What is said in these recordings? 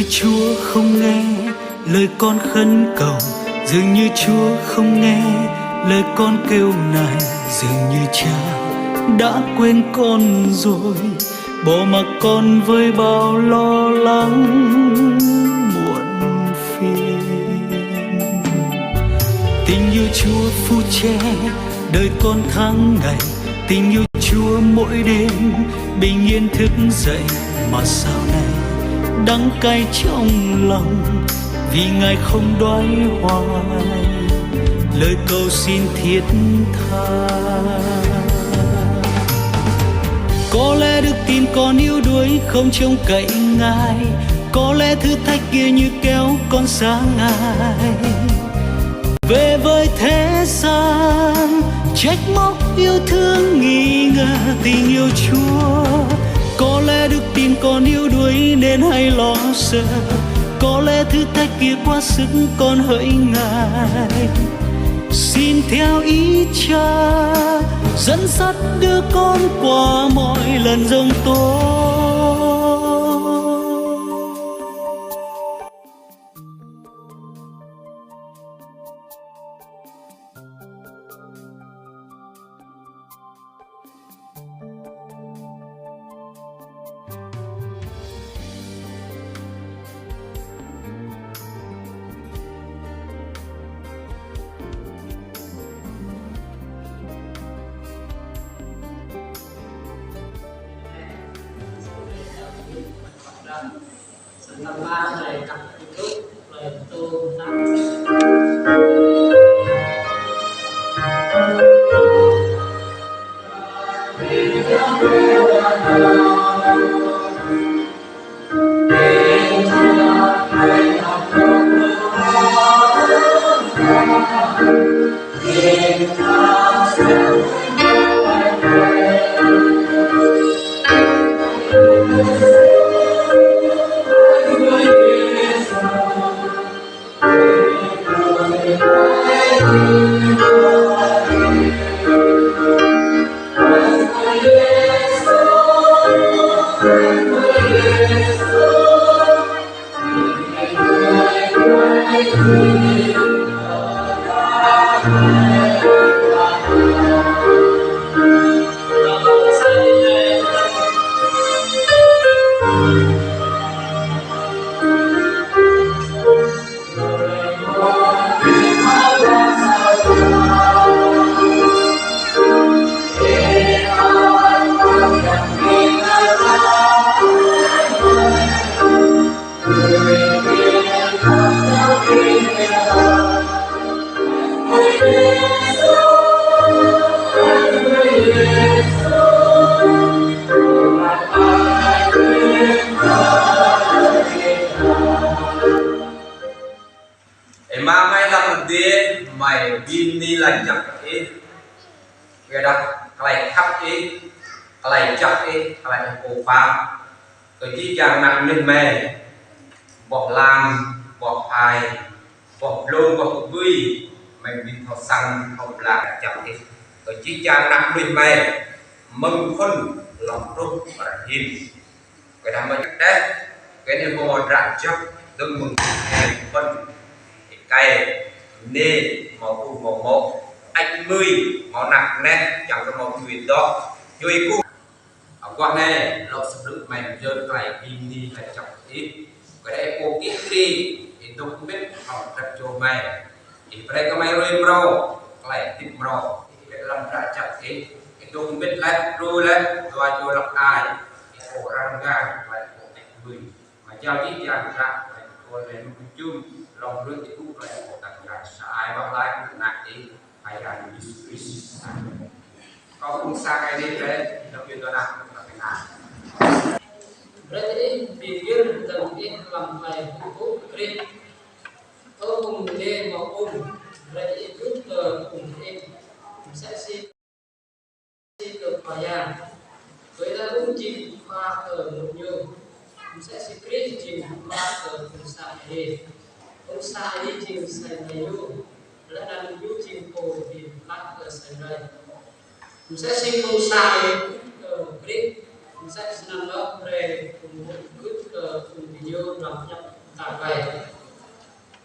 như Chúa không nghe lời con khấn cầu, dường như Chúa không nghe lời con kêu nài, dường như Cha đã quên con rồi, bỏ mặc con với bao lo lắng muộn phiền. Tình yêu Chúa phù che đời con tháng ngày, tình yêu Chúa mỗi đêm bình yên thức dậy, mà sao này đắng cay trong lòng vì Ngài không đoái hoài lời cầu xin thiết tha. Có lẽ đức tin con yếu đuối không trông cậy Ngài, có lẽ thử thách kia như kéo con xa Ngài về với thế gian, trách móc yêu thương nghi ngờ tình yêu Chúa. Có lẽ đức tin con yếu đuối nên hay lo sợ, có lẽ thử thách kia quá sức con hỡi Ngài. Xin theo ý Cha dẫn dắt đưa con qua mọi lần giông tố. Tầm 3 này cặp YouTube lời tô tám. Mà mày làm gì mày bin đi là chặt ấy cái đó cái khắp ấy cái chặt ấy cái cổ phàm cái chi chàng nặng lên mày bỏ làm bỏ hài bỏ lông bỏ vui mày bị thọ sang thọ là chặt ấy cái chi chàng nặng lên mày mừng phân lòng rung và hiền cái đó mày đấy cái này có một rạng chắc đừng mừng phân cây nê màu cụ màu một anh mươi màu nặng nè chẳng có màu thuyền đó chơi cu ở quan này lộ sập lực mày chơi cái pin đi phải chọc ít cái đấy cô ít đi thì tôi không biết học thật cho mày thì đây có mày rồi bro cái tip bro cái làm ra chặt thế thì tôi không biết lấy rồi lấy rồi cho lọc ai cổ ra ra lại cổ anh mươi mà giao tiếp ra ra rồi lên chung lòng nước thì cũng phải một tầng là sai bằng lại cũng nặng đi hay là có không xa cái đi đấy đặc biệt là nặng là cái nặng Berarti pikir tentang làm bài buku kredit kemudian maupun berarti itu kemudian sẽ xin được bayar với là cũng chỉ pha ở một nhiều sẽ xin kredit chỉ pha ở cùng sai đi cũng sai đi chỉ sai này luôn là đang dùng chỉ cổ thì pha ở sai đây sẽ xin cũng sai kredit sẽ xin nó về cùng một chút video làm nhập cả vậy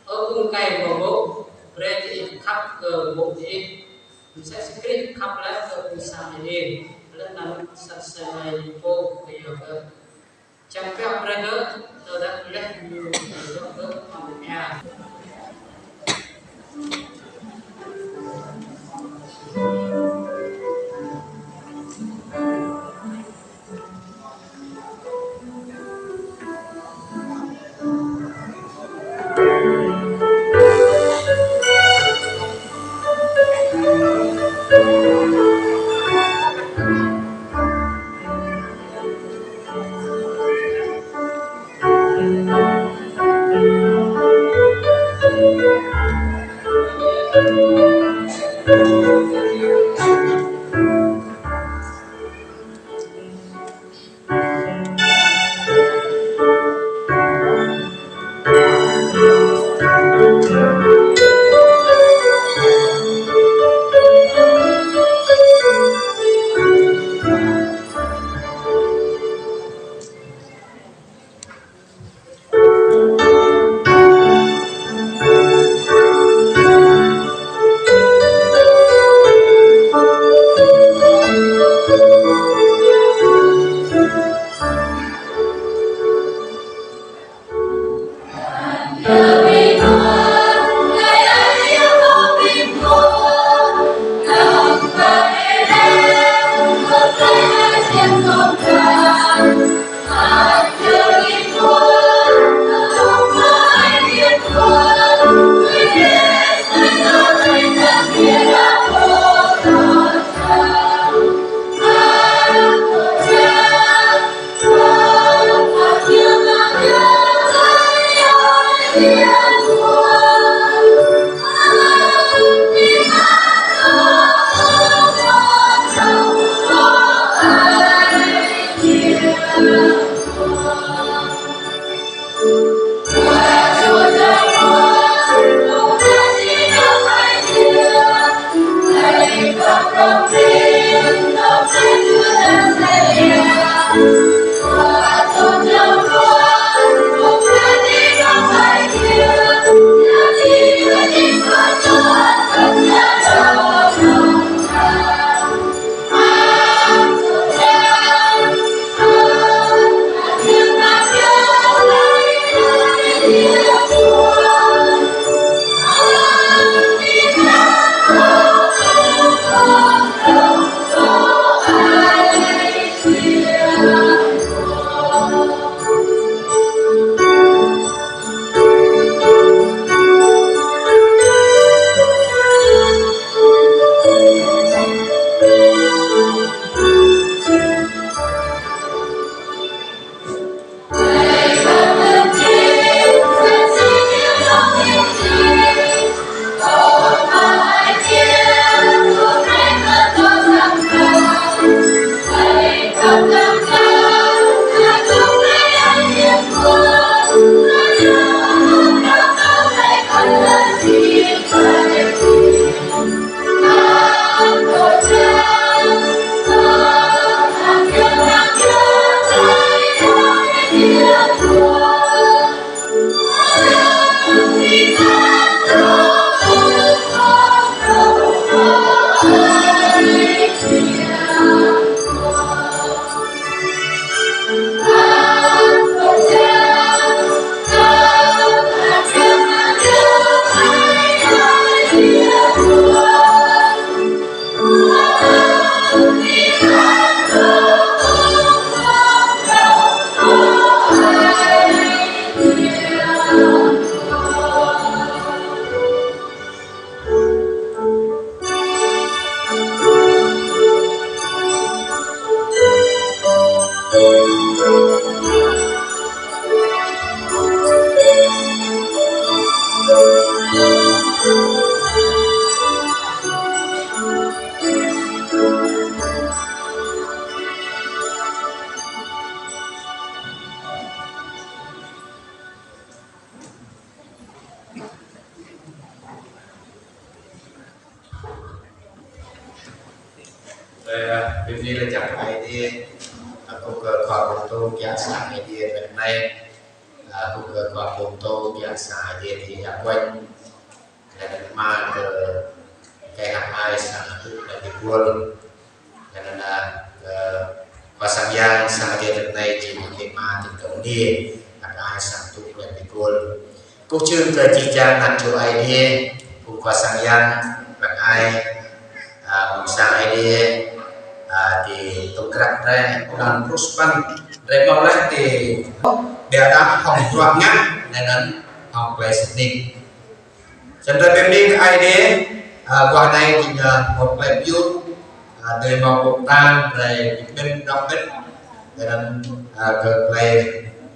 ở cùng cây một bộ về thì khắp bộ thì mình sẽ script khắp lại ở cùng sang ini lên nằm selesai info bây giờ trong cái operator tôi đã lên nhiều cái nhà Vì như là chẳng phải thì tôi có một tôi giả sáng ngày thì lần này cũng cơ qua phong tô biasa xài thì quanh nên mà cái hạt ai sang itu dari kual dan pasang sang dia terkait dengan tema tentang dia hạt ai sang itu dari kual cũng chưa ke chỉ nak cho ai dia cũng pasang hạt ai sang ai dia di tongkrak re dan terus pan remaulah di daerah Hong Kong dengan Hong Kong Sydney. Chân ra bên đi ai đấy qua đây thì một bài view đời màu bột tan rồi bên đông bên dan ke play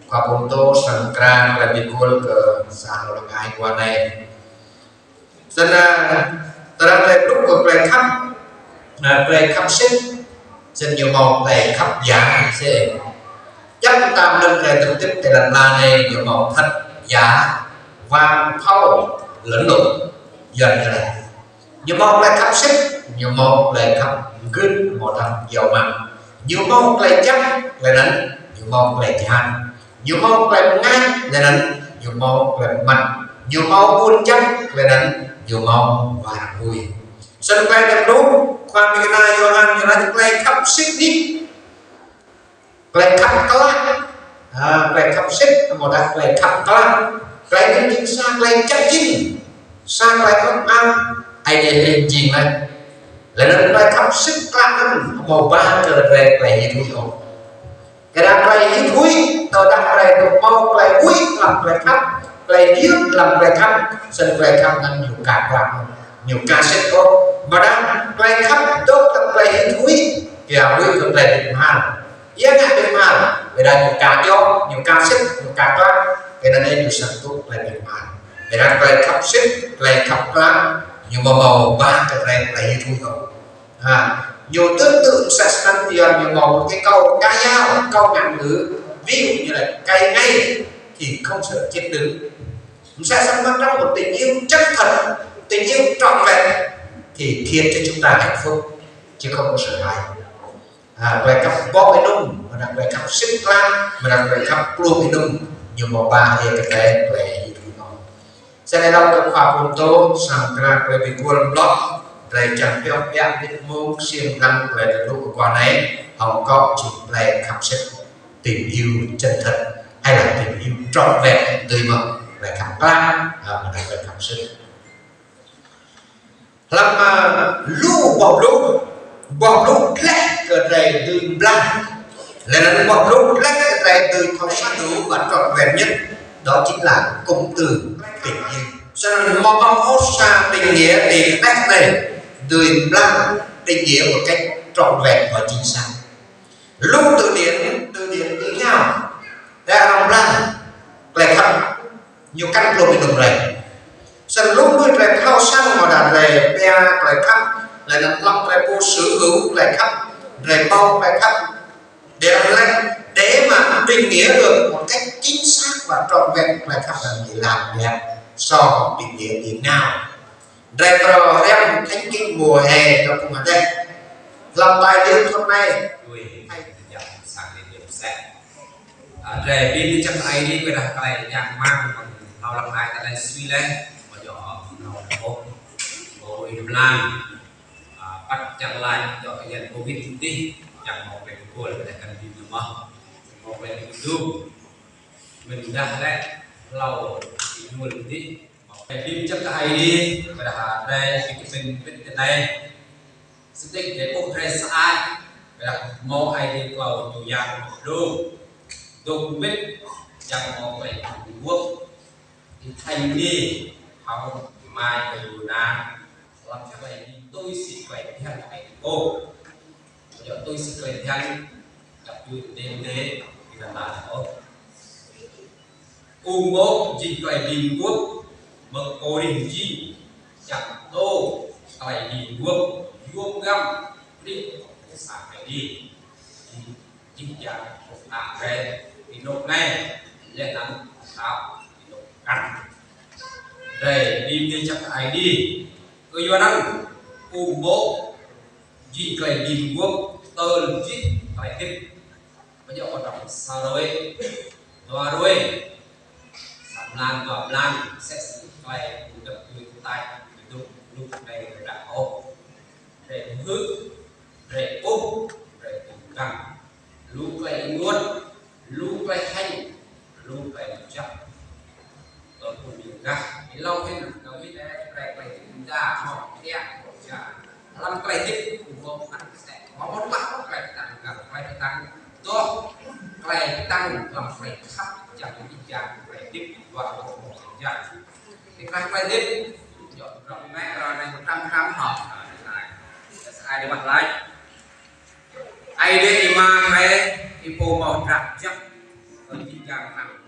qua ponto sangkran lebih cool ke sang orang ai qua đây. Chân ra terang play lúc của play khắp xích chân nhiều màu play khắp giá sẽ chắc tam lần play trực tiếp cái lần la này nhiều màu thật giá vàng phao lẫn lộn dần dần nhiều màu lại khắp xích nhiều màu lại khắp gân màu thầm dầu mặn nhiều màu lại chắc lại đánh nhiều màu lại hàn nhiều màu lại ngang lại đánh nhiều màu lại mặn nhiều màu buồn chắc lại đánh nhiều màu vàng vui sân bay đẹp đúng khoan cái này vô hàng như là lại khắp xích đi lại khắp cá lại khắp xích một đặc lại khắp cá lại đến chính xác lại chắc chín sang lại con ăn ai để lên chìm này lại nó khắp sức căng màu ba trở về lại như thúi không cái đang lại như thúi tao đang lại tụi mau lại quý làm lại khắp lại điếc làm lại khắp sân lại khắp ăn nhiều cả quạt nhiều ca sẽ có mà đang lại khắp tốt tập lại như thúi kìa quý không lại được mà giá ngại được mà về đây nhiều cả cho nhiều ca sức nhiều cả quạt cái này nhiều sản tốt lại được mà để ra lại khắp xích lại khắp lá nhiều màu ba cái này lại như thu hậu nhiều tương tự sẽ sẵn tiền nhiều màu một cái câu ca dao câu ngạn ngữ ví dụ như là cây ngay thì không sợ chết đứng sẽ sẵn bắt trong một tình yêu chân thật tình yêu trọn vẹn thì khiến cho chúng ta hạnh phúc chứ không có sợ hãi về khắp bó cái nung mà đặc về khắp xích lá mà đặc về khắp plô cái nung nhiều màu ba thì cái này lại saya dalam foto sangkra lebih kurang blok dari jam piang đến mông xiên răng về từ lúc qua này họ có chỉ là cảm xúc tình yêu chân thật hay là tình yêu trọn vẹn tươi mật về cảm giác mà đặc biệt cảm xúc làm lu bọc lu lẽ cái này từ blanc là bọc lu lẽ cái này từ thao sát đủ và trọn vẹn nhất đó chính là cụm từ tình yêu. Cho nên mong hốt xa tình nghĩa thì cách này từ blanc tình nghĩa một cách trọn vẹn và chính xác. Lúc từ điển như nhau ra lòng blanc lại khắp nhiều căn lộ bị đồng rầy. Sau lúc mới lại khao sang mà đạt rầy bè lại khắp lại nằm lòng lại vô sở hữu lại khắp rầy bao lại khắp để mà tình nghĩa được một cách chính xác và trọn vẹn lại khắp là người làm đẹp so tình nghĩa Việt Nam. Đây pro em thánh kinh mùa hè cho cùng ở đây làm bài liên hôm nay đuôi hay nhập sang đến điểm sẽ để đi trong ai đi về đặt cái nhạc mangเราlàm ai tại đây suy lên và nhỏ nó một ngồi làm bắt chặt lại cho cái nhận covid đi chẳng một cái cô là để cần đi được mà một cáiดูmình đã đấyเราđi mua được đi cái phim chắc cái hay đi và đặt đây thì mình biết cái này xác định để bộ ra sai và đặt mẫu hay đi vào nhiều dạng luôn dùng biết chẳng một cái quốc thì thành đi học mai phải đủ na làm cho này tôi xin phải theo thầy cô giờ tôi xin phải theo gặp vui đến thế thì là tốt ung bố chỉ phải đi quốc bậc cô đình chi chẳng tô phải đi quốc vuông găm đi xả phải đi chính chẳng một hạ về thì nộp ngay lên nắng tháo thì nộp cắn để đi chắc ai đi tôi vô năng ung bố chỉ phải đi quốc tơ chỉ phải tiếp bây giờ còn đọc sao rồi và rồi tọp lan sẽ phải đập người tay lúc lúc này đã ốp để hư để ốp để cùng căng lúc lại nguồn lúc lại hành lúc lại chắc ở cùng nhiều cả lâu hết lâu hết đấy phải chúng ta họ đẹp làm cái tiếp cùng không ăn sẽ có món bát cái tăng cả phải tăng to cái tăng làm phải khắp chẳng những chàng phải tiếp vào một chàng thì cái tiếp chọn rộng mẹ rồi này 100 hộp ai để mặt lại ai để imam hay ipo màu trắng chắc ở chỉ chàng thẳng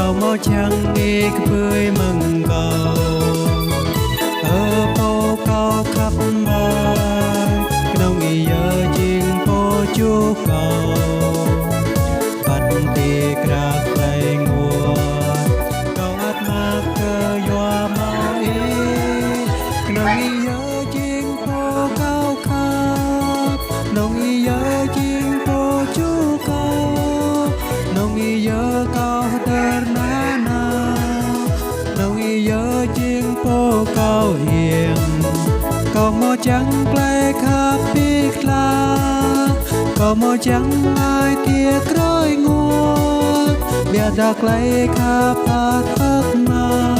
cầu mau chẳng nghe bơi mừng cầu ở phố cao khắp nơi nông ý giờ chinh phố chú cầu bắt tì ra tay ngùa cầu ắt mạc cơ doa mau ý nông ý giờ chinh phố cao khắp nông ý giờ chinh phố chú cầu nông ý giờ cao tơ na na nông ý giờ chinh phố cao hiền cầu mò trắng plei khắp biết la cầu mò trắng ai tia cõi nguồn bia đặc lấy khắp hạt hắc ma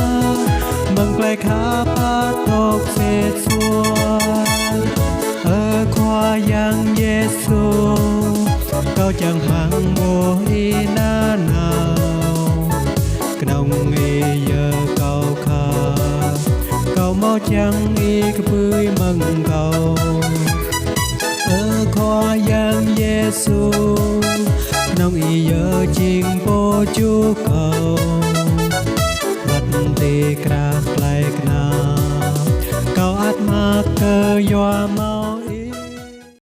mừng lấy khắp hạt thọc xẹt xuân ở khoa giang Giêsu cầu chẳng hằng mùa y na nào nông y giờ cầu khắp cầu mò chẳng y bươi mừng cầu ở khoa giang Giêsu nông y giờ chinh bố chú cầu bắt tì krác lại na cầu át mạc cơ doa mau